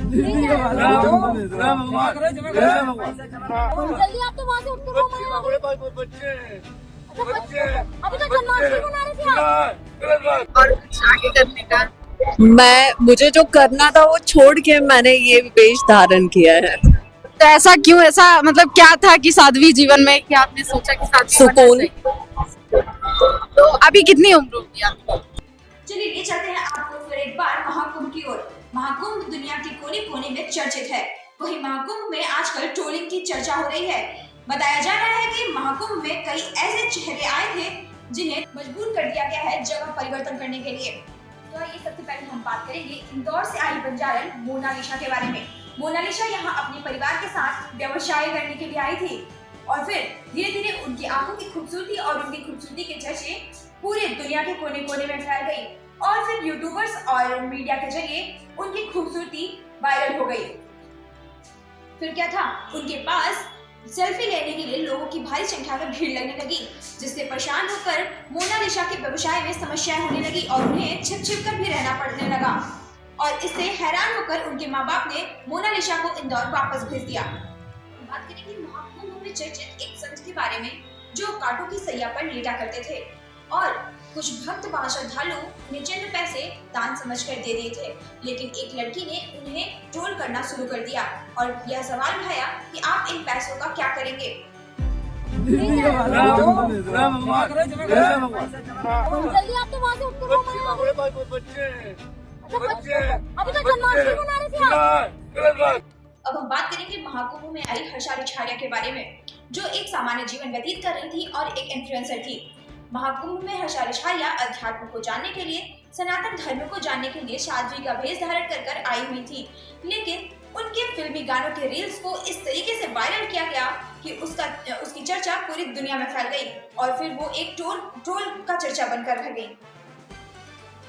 जल्दी आप तो वहाँ से उठ कर अभी तो जन्माष्टमी मना रहे थे आप। और कुछ आगे करने का मुझे जो करना था वो छोड़ के मैंने ये वेश धारण किया है। तो ऐसा क्यों, ऐसा मतलब क्या था कि साध्वी जीवन में कि आपने सोचा कि साध्वी बनना सुकून। चाहिए? तो अभी कितनी उम्र होगी आपकी? चलिए ये चलते हैं आपको फिर एक बार महाकुंभ की ओर। महाकुंभ दुनिया के कोने कोने में चर्चित है। वही महाकुंभ में आजकल ट्रोलिंग की चर्चा हो रही है। बताया जा रहा है कि महाकुंभ में कई ऐसे चेहरे आए थे जिन्हें मजबूर कर दिया गया है जगह परिवर्तन करने के लिए। तो ये सबसे पहले हम बात करेंगे इंदौर से आई बंजारन मोनालिसा के बारे में। मोनालिसा यहाँ अपने परिवार के साथ व्यवसाय करने के लिए आई थी और फिर धीरे धीरे उनकी आंखों की खूबसूरती और उनकी खूबसूरती के चर्चे पूरे दुनिया के कोने कोने में फैल गई और फिर यूट्यूबर्स और मीडिया के जरिए उनकी खूबसूरती वायरल हो गई। फिर क्या था, उनके पास सेल्फी लेने के लिए लोगों की भारी संख्या में भीड़ लगने लगी, जिससे परेशान होकर मोनालिसा के व्यवसाय में समस्याएं होने लगी और उन्हें छिप छिप कर भी रहना पड़ने लगा। और इससे हैरान होकर उनके माँ बाप ने मोनालिसा को इंदौर वापस भेज दिया। बात करेंगे महाकुंभ में चर्चित एक संत के बारे में जो कांटों की सैया पर लेटा करते थे और कुछ भक्त व श्रद्धालु उन्हें चंद पैसे दान समझकर दे दिए थे, लेकिन एक लड़की ने उन्हें ट्रोल करना शुरू कर दिया और यह सवाल उठाया कि आप इन पैसों का क्या करेंगे। जल्दी आप तो वहाँ से उठ कर अभी तो जन्माष्टमी मना रहे थे आप। अब हम बात करेंगे महाकुंभ में आई हर्षा रिछारिया के बारे में, जो एक सामान्य जीवन व्यतीत कर रही थी और एक इन्फ्लुएंसर थी। महाकुंभ में हर्षा रिछारिया अध्यात्म को जानने के लिए, सनातन धर्म को जानने के लिए साध्वी का भेष धारण कर आई हुई थी, लेकिन उनके फिल्मी गानों के रील्स को इस तरीके से वायरल किया गया कि उसकी चर्चा पूरी दुनिया में फैल गई और फिर वो एक ट्रोल का चर्चा बनकर रह गई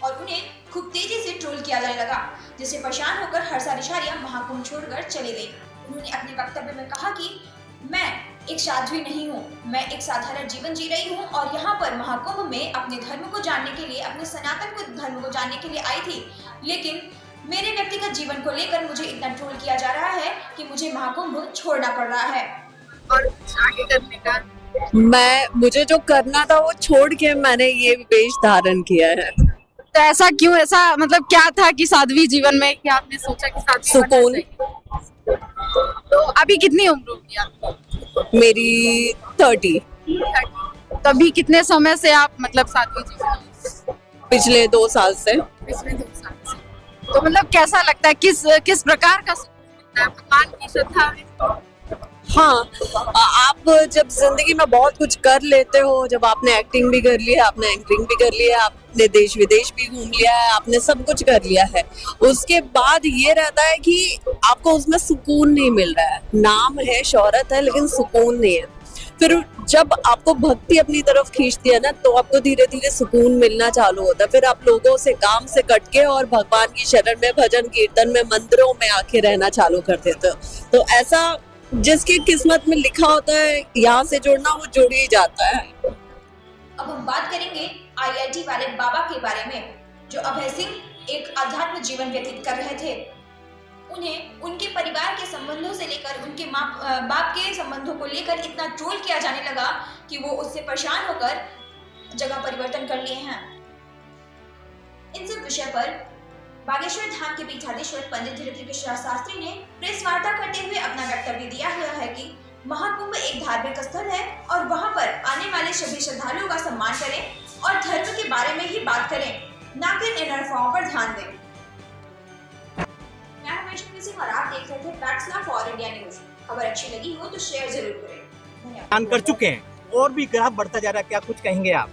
और उन्हें खूब तेजी से ट्रोल किया जाने लगा, जिससे परेशान होकर हर्षा रिछारिया महाकुंभ छोड़कर चली गई। उन्होंने अपने वक्तव्य में कहा कि मैं एक साध्वी नहीं हूँ, मैं एक साधारण जीवन जी रही हूँ और यहाँ पर महाकुंभ में अपने धर्म को जानने के लिए, अपने सनातन धर्म को जानने के लिए आई थी, लेकिन मेरे व्यक्तिगत जीवन को लेकर मुझे इतना ट्रोल किया जा रहा है कि मुझे महाकुंभ छोड़ना पड़ रहा है। और कुछ आगे करने का मुझे जो करना था वो छोड़ के मैंने ये वेश धारण किया है। तो ऐसा क्यों, ऐसा मतलब क्या था कि साध्वी जीवन में कि आपने सोचा कि साध्वी बनना सुकून। चाहिए? तो अभी कितनी उम्र होगी आपकी? मेरी 30। तभी कितने समय से आप मतलब साध्वी जीवन में? पिछले 2 साल से। पिछले 2 साल से। तो मतलब कैसा लगता है, किस प्रकार का सुकून मिलता है? भगवान की श्रद्धा में? हाँ, आप जब जिंदगी में बहुत कुछ कर लेते हो, जब आपने एक्टिंग भी कर लिया, आपने एंकरिंग भी कर लिया, आपने देश विदेश भी घूम लिया है, आपने सब कुछ कर लिया है, उसके बाद ये रहता है कि आपको उसमें सुकून नहीं मिल रहा है। नाम है, शोहरत है, लेकिन सुकून नहीं है। फिर जब आपको भक्ति अपनी तरफ खींचती है ना, तो आपको धीरे धीरे सुकून मिलना चालू होता है। फिर आप लोगों से, काम से कट के और भगवान की शरण में, भजन कीर्तन में, मंदिरों में आके रहना चालू कर देते हो। तो ऐसा जिसकी किस्मत में लिखा होता है यहाँ से जुड़ना, वो जुड़ ही जाता है। अब हम बात करेंगे IIT वाले बाबा के बारे में, जो अभय सिंह एक आध्यात्म जीवन व्यतीत कर रहे थे। उन्हें उनके परिवार के संबंधों से लेकर, उनके माँ बाप के संबंधों को लेकर इतना ट्रोल किया जाने लगा कि वो उससे परेशान होकर जगह परिवर्तन कर लिए हैं। इन सब विषय पर बागेश्वर धाम के पीठाधीश्वर पंडित धीरेन्द्र कृष्ण शास्त्री ने प्रेस वार्ता करते हुए अपना वक्तव्य दिया है कि महाकुंभ एक धार्मिक स्थल है और वहां पर आने वाले सभी श्रद्धालुओं का सम्मान करें और धर्म के बारे में ही बात करें, न कि इन अफवाहों पर ध्यान दें। मैं वैष्णवी सिंह और आप देख रहे थे facts now for India news. खबर अच्छी लगी हो तो शेयर जरूर करें। धन्यवाद। कर चुके हैं और भी ग्राफ बढ़ता जा रहा है, क्या कुछ कहेंगे आप?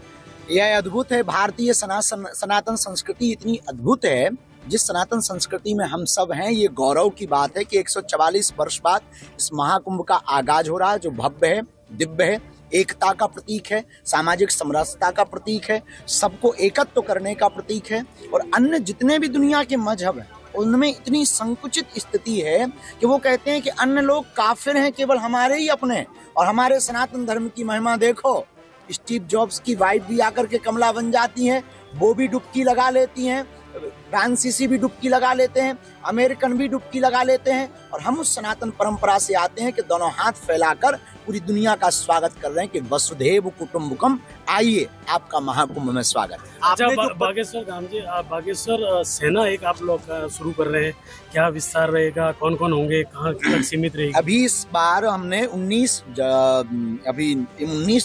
यह अद्भुत है। भारतीय सनातन संस्कृति इतनी अद्भुत है, जिस सनातन संस्कृति में हम सब हैं। ये गौरव की बात है कि 144 वर्ष बाद इस महाकुंभ का आगाज हो रहा है, जो भव्य है, दिव्य है, एकता का प्रतीक है, सामाजिक समरसता का प्रतीक है, सबको एकत्व करने का प्रतीक है। और अन्य जितने भी दुनिया के मजहब हैं, उनमें इतनी संकुचित स्थिति है कि वो कहते हैं कि अन्य लोग काफिर हैं, केवल हमारे ही अपने। और हमारे सनातन धर्म की महिमा देखो, स्टीव जॉब्स की वाइफ भी आकर के कमला बन जाती हैं, वो भी डुबकी लगा लेती हैं। फ्रांसीसी भी डुबकी लगा लेते हैं, अमेरिकन भी डुबकी लगा लेते हैं, और हम उस सनातन परंपरा से आते हैं कि दोनों हाथ फैलाकर पूरी दुनिया का स्वागत कर रहे हैं कि वसुधैव कुटुंबकम, आइए आपका महाकुंभ में स्वागत। आपने जो बागेश्वर धाम जी, आप बागेश्वर सेना एक आप लोग शुरू कर रहे हैं, क्या विस्तार रहेगा, कौन कौन होंगे, कहाँ तक सीमित रहेगी? अभी इस बार हमने 19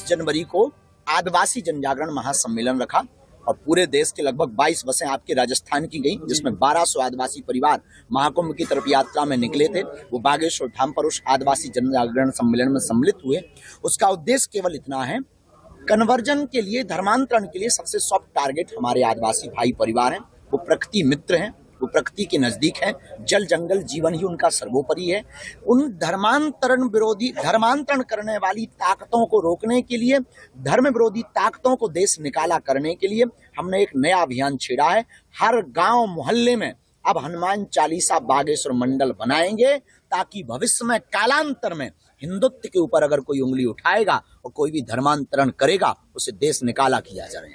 जनवरी को आदिवासी जनजागरण महासम्मेलन रखा और पूरे देश के लगभग 22 बसें आपके राजस्थान की गई, जिसमें 1200 आदिवासी परिवार महाकुंभ की तरफ यात्रा में निकले थे। वो बागेश्वर धाम पर उस आदिवासी जनजागरण सम्मेलन में सम्मिलित हुए। उसका उद्देश्य केवल इतना है, कन्वर्जन के लिए, धर्मांतरण के लिए सबसे सॉफ्ट टारगेट हमारे आदिवासी भाई परिवार हैं। वो प्रकृति मित्र हैं, वो प्रकृति के नजदीक है, जल जंगल जीवन ही उनका सर्वोपरि है। उन धर्मांतरण करने वाली ताकतों को रोकने के लिए, धर्म विरोधी ताकतों को देश निकाला करने के लिए हमने एक नया अभियान छेड़ा है। हर गांव मोहल्ले में अब हनुमान चालीसा बागेश्वर मंडल बनाएंगे, ताकि भविष्य में, कालांतर में हिंदुत्व के ऊपर अगर कोई उंगली उठाएगा और कोई भी धर्मांतरण करेगा, उसे देश निकाला किया जाए।